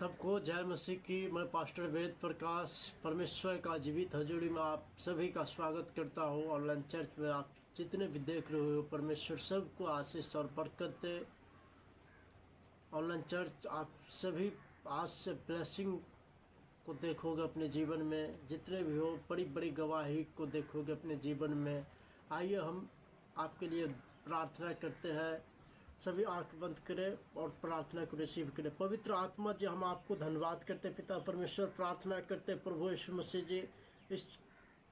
सबको जय मसीह की। मैं पास्टर वेद प्रकाश परमेश्वर का जीवित हजूरी में आप सभी का स्वागत करता हूँ। ऑनलाइन चर्च में आप जितने भी देख रहे हो, परमेश्वर सबको आशीष और बरकत दे। ऑनलाइन चर्च आप सभी आज से ब्लेसिंग को देखोगे अपने जीवन में, जितने भी हो बड़ी बड़ी गवाही को देखोगे अपने जीवन में। आइए हम आपके लिए प्रार्थना करते हैं। सभी आंख बंद करें और प्रार्थना को रिसीव करें। पवित्र आत्मा जी, हम आपको धन्यवाद करते हैं पिता परमेश्वर, प्रार्थना करते हैं प्रभु यीशु मसीह जी, इस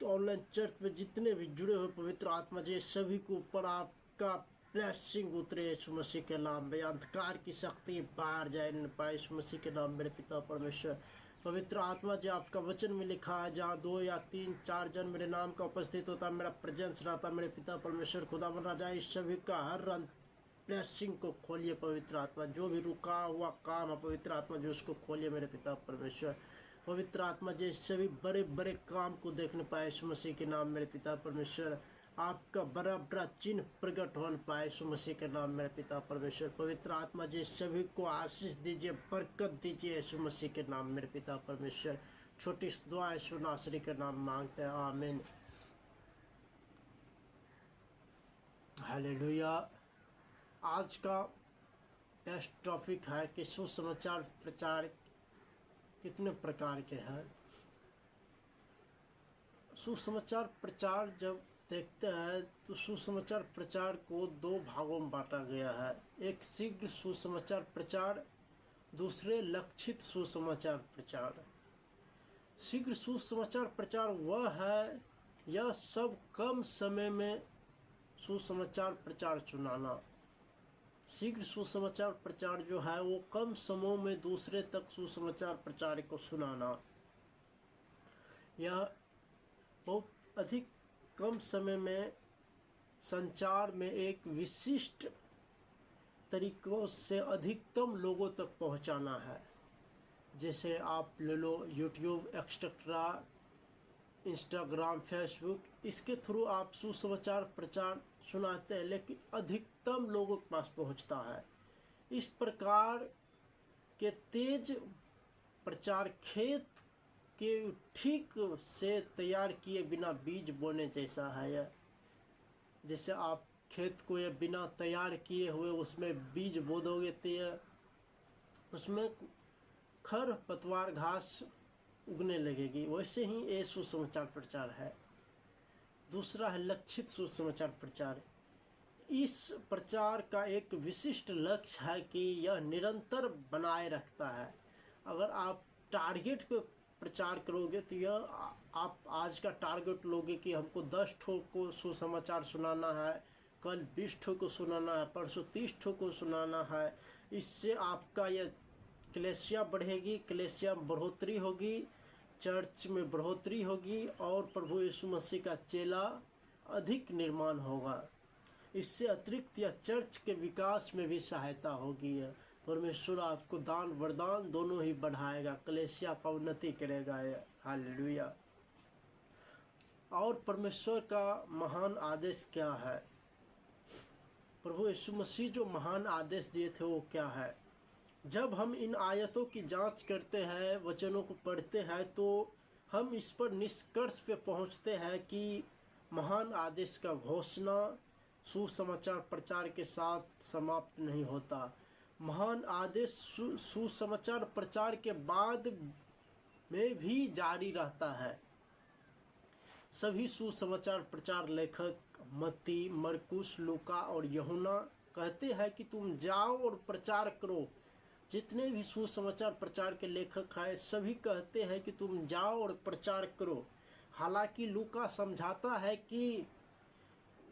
ऑनलाइन चर्च में जितने भी जुड़े हुए पवित्र आत्मा जी, सभी के ऊपर आपका ब्लेसिंग उतरे यीशु मसीह के नाम में। अंधकार की शक्ति बाहर जाए न पाए यीशु मसीह के नाम। मेरे पिता परमेश्वर, पवित्र आत्मा जी, आपका वचन में लिखा है, जहाँ 2 या 3 4 जन मेरे नाम का उपस्थित होता, मेरा प्रेजेंस रहता। मेरे पिता परमेश्वर खुदावन राजा, इस सभी का हर ब्लेसिंग को खोलिए पवित्र आत्मा। जो भी रुका हुआ काम है पवित्र आत्मा जो उसको खोलिए मेरे पिता परमेश्वर। पवित्र आत्मा जी, सभी बड़े बड़े काम को देखने पाए यीशु मसीह के नाम। मेरे पिता परमेश्वर, आपका बड़ा बड़ा चिन्ह प्रकट होने पाए यीशु मसीह के नाम। मेरे पिता परमेश्वर, पवित्र आत्मा जी, सभी को आशीष दीजिए, बरकत दीजिए यीशु मसीह के नाम। मेरे पिता परमेश्वर, छोटी दुआ यीशु नासरी के नाम मांगते हैं, आमीन। हालेलुया। आज का बेस्ट टॉपिक है कि सुसमाचार प्रचार कितने प्रकार के हैं। सुसमाचार प्रचार जब देखते हैं तो सुसमाचार प्रचार को 2 भागों में बांटा गया है। एक शीघ्र सुसमाचार प्रचार, दूसरे लक्षित सुसमाचार प्रचार। शीघ्र सुसमाचार प्रचार वह है, यह सब कम समय में सुसमाचार प्रचार सुनाना। शीघ्र सुसमाचार प्रचार जो है वो कम समय में दूसरे तक सुसमाचार प्रचार को सुनाना। यह बहुत अधिक कम समय में संचार में एक विशिष्ट तरीकों से अधिकतम लोगों तक पहुंचाना है। जैसे आप ले लो यूट्यूब एक्सेट्रा, इंस्टाग्राम, फेसबुक, इसके थ्रू आप सुसमाचार प्रचार सुनाते हैं, लेकिन अधिकतम लोगों के पास पहुंचता है। इस प्रकार के तेज प्रचार खेत के ठीक से तैयार किए बिना बीज बोने जैसा है। यह जैसे आप खेत को ये बिना तैयार किए हुए उसमें बीज बो दोगे तो उसमें खर पतवार घास उगने लगेगी। वैसे ही ये सुसमाचार प्रचार है। दूसरा है लक्षित सुसमाचार प्रचार। इस प्रचार का एक विशिष्ट लक्ष्य है कि यह निरंतर बनाए रखता है। अगर आप टारगेट पे प्रचार करोगे तो यह आप आज का टारगेट लोगे कि हमको 10 ठो को सुसमाचार सुनाना है, कल 20 ठो को सुनाना है, परसों 30 ठो को सुनाना है। इससे आपका यह कलीसिया बढ़ेगी, कलीसिया में बढ़ोतरी होगी, चर्च में बढ़ोतरी होगी और प्रभु यीशु मसीह का चेला अधिक निर्माण होगा। इससे अतिरिक्त यह चर्च के विकास में भी सहायता होगी। परमेश्वर आपको दान वरदान दोनों ही बढ़ाएगा, कलीसिया का उन्नति करेगा। हालेलुया। और परमेश्वर का महान आदेश क्या है? प्रभु यीशु मसीह जो महान आदेश दिए थे वो क्या है? जब हम इन आयतों की जांच करते हैं, वचनों को पढ़ते हैं, तो हम इस पर निष्कर्ष पे पहुंचते हैं कि महान आदेश का घोषणा सुसमाचार प्रचार के साथ समाप्त नहीं होता। महान आदेश सुसमाचार प्रचार के बाद में भी जारी रहता है। सभी सुसमाचार प्रचार लेखक मत्ती, मरकुस, लूका और यूहन्ना कहते हैं कि तुम जाओ और प्रचार करो। जितने भी सुसमाचार प्रचार के लेखक हैं सभी कहते हैं कि तुम जाओ और प्रचार करो। हालांकि लूका समझाता है कि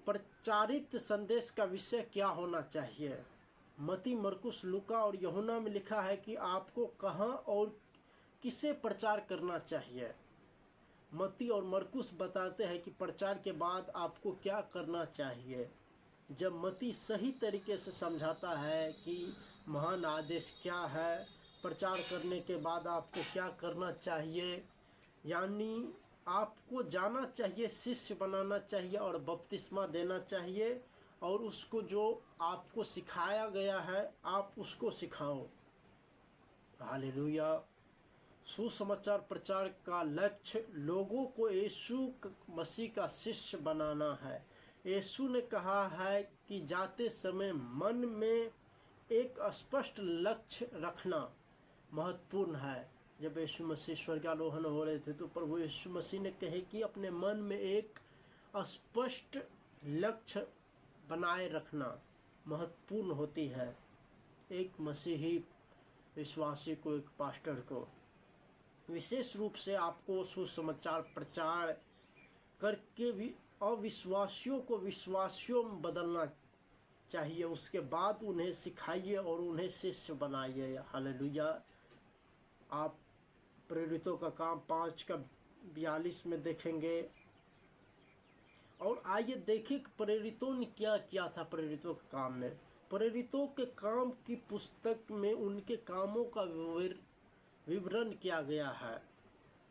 प्रचारित संदेश का विषय क्या होना चाहिए। मत्ती, मरकुस, लूका और यूहन्ना में लिखा है कि आपको कहाँ और किसे प्रचार करना चाहिए। मत्ती और मरकुस बताते हैं कि प्रचार के बाद आपको क्या करना चाहिए। जब मत्ती सही तरीके से समझाता है कि महान आदेश क्या है, प्रचार करने के बाद आपको क्या करना चाहिए, यानी आपको जाना चाहिए, शिष्य बनाना चाहिए और बपतिस्मा देना चाहिए और उसको जो आपको सिखाया गया है आप उसको सिखाओ। हालेलुया। सुसमाचार प्रचार का लक्ष्य लोगों को यीशु मसीह का शिष्य बनाना है। यीशु ने कहा है कि जाते समय मन में एक स्पष्ट लक्ष्य रखना महत्वपूर्ण है। जब यीशु मसीह स्वर्गारोहण हो रहे थे तो प्रभु यीशु मसीह ने कहे कि अपने मन में एक स्पष्ट लक्ष्य बनाए रखना महत्वपूर्ण होती है एक मसीही विश्वासी को, एक पास्टर को। विशेष रूप से आपको सुसमाचार प्रचार करके भी अविश्वासियों को विश्वासियों में बदलना चाहिए। उसके बाद उन्हें सिखाइए और उन्हें शिष्य बनाइए। हालेलुया। आप प्रेरितों का काम 5:42 में देखेंगे। और आइए देखिए कि प्रेरितों ने क्या किया था। प्रेरितों के काम में, प्रेरितों के काम की पुस्तक में उनके कामों का विवरण किया गया है।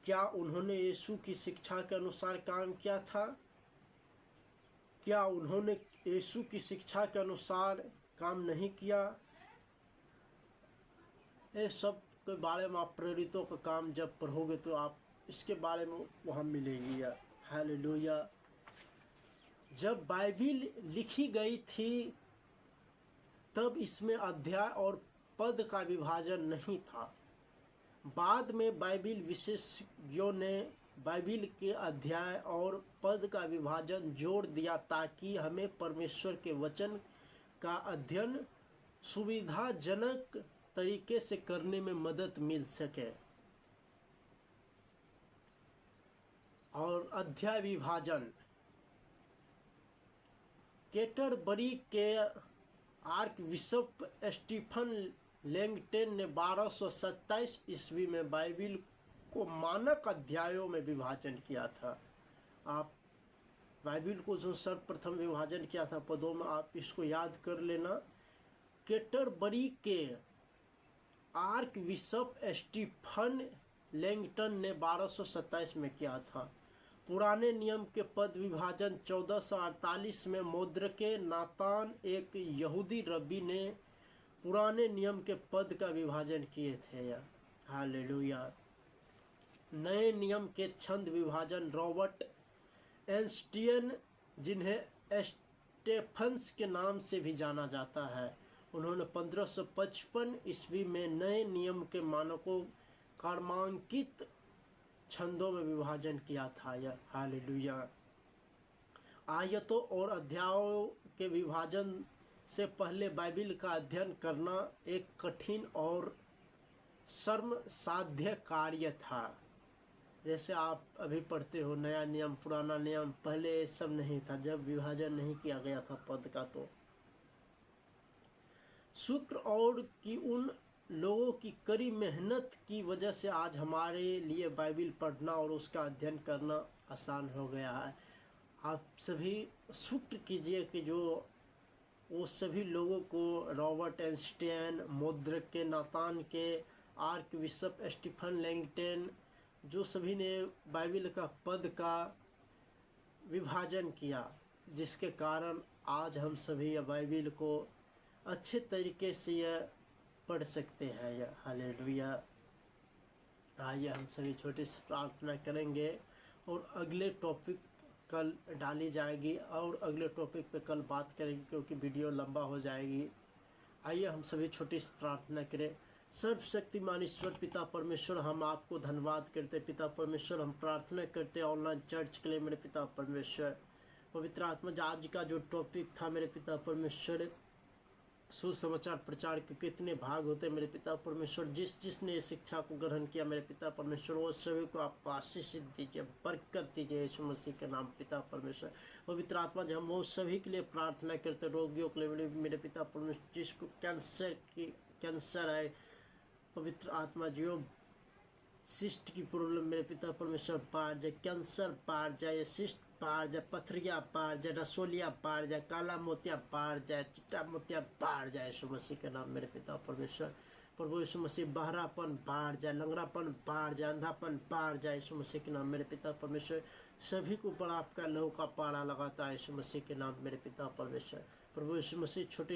क्या उन्होंने यीशु की शिक्षा के अनुसार काम किया था? क्या उन्होंने यीशु की शिक्षा के अनुसार काम नहीं किया? ये सब के बारे में आप प्रेरितों का काम जब पढ़ोगे तो आप इसके बारे में वहाँ मिलेगी। हालेलुया। जब बाइबिल लिखी गई थी तब इसमें अध्याय और पद का विभाजन नहीं था। बाद में बाइबिल विशेषज्ञों ने बाइबिल के अध्याय और पद का विभाजन जोड़ दिया ताकि हमें परमेश्वर के वचन का अध्ययन सुविधाजनक तरीके से करने में मदद मिल सके। और अध्याय विभाजन कैटरबरी के आर्क बिशप स्टीफन लैंगटन ने 1227 ईस्वी में बाइबिल को मानक अध्यायों में विभाजन किया था। आप बाइबिल को जो सर्वप्रथम विभाजन किया था पदों में, आप इसको याद कर लेना। कैटरबरी के आर्क बिशप स्टीफन लैंगटन ने 1227 में किया था। पुराने नियम के पद विभाजन 1448 में मोद्रके नातान, एक यहूदी रब्बी ने पुराने नियम के पद का विभाजन किए थे। हालेलुया। नए नियम के छंद विभाजन रॉबर्ट एंस्टियन, जिन्हें स्टेफन्स के नाम से भी जाना जाता है, उन्होंने 1555 ईस्वी में नए नियम के मानकों क्रमांकित छंदों में विभाजन किया था। हालेलुया। आयतों और अध्यायों के विभाजन से पहले बाइबिल का अध्ययन करना एक कठिन और श्रम साध्य कार्य था। जैसे आप अभी पढ़ते हो नया नियम पुराना नियम, पहले ये सब नहीं था जब विभाजन नहीं किया गया था पद का। तो शुक्र और कि उन लोगों की कड़ी मेहनत की वजह से आज हमारे लिए बाइबिल पढ़ना और उसका अध्ययन करना आसान हो गया है। आप सभी शुक्र कीजिए कि जो वो सभी लोगों को रॉबर्ट एंस्टाइन, मोद्रके नातान के, आर्क बिशप स्टीफन लैंगटन, जो सभी ने बाइबिल का पद का विभाजन किया, जिसके कारण आज हम सभी यह बाइबिल को अच्छे तरीके से यह पढ़ सकते हैं। हालेलुया। आइए हम सभी छोटी सी प्रार्थना करेंगे और अगले टॉपिक कल डाली जाएगी और अगले टॉपिक पे कल बात करेंगे क्योंकि वीडियो लंबा हो जाएगी। आइए हम सभी छोटी सी प्रार्थना करें। सर्वशक्तिमान ईश्वर पिता परमेश्वर, हम आपको धन्यवाद करते पिता परमेश्वर। हम प्रार्थना करते ऑनलाइन चर्च के लिए मेरे पिता परमेश्वर। पवित्र आत्मा, आज का जो टॉपिक था मेरे पिता परमेश्वर, सुसमाचार प्रचार के कितने भाग होते हैं मेरे पिता परमेश्वर। जिसने इस शिक्षा को ग्रहण किया मेरे पिता परमेश्वर, वो सभी को आप आशीष दीजिए, बरकत दीजिए यीशु मसीह के नाम पिता परमेश्वर। पवित्र आत्मा, जब हम वो सभी के लिए प्रार्थना करते, रोगियों के लिए मेरे पिता परमेश्वर, जिसको कैंसर है, पवित्र आत्मा जो सिस्ट की प्रॉब्लम मेरे पिता परमेश्वर पार जाए, कैंसर पार जाए, सिस्ट पार जाए, पथरिया पार जाए, रसोलिया पार जाए, काला मोतिया पार जाए, चिट्टा मोतिया पार जाए यीशु मसीह के नाम मेरे पिता परमेश्वर। प्रभु यीशु मसीह बहरापन पार जाए, लंगड़ापन पार जाए, अंधापन पार जाए यीशु मसीह के नाम मेरे पिता परमेश्वर। सभी के ऊपर आपका लहू का पारा लगाता है यीशु मसीह के नाम मेरे पिता परमेश्वर। प्रभु यीशु मसीह छोटे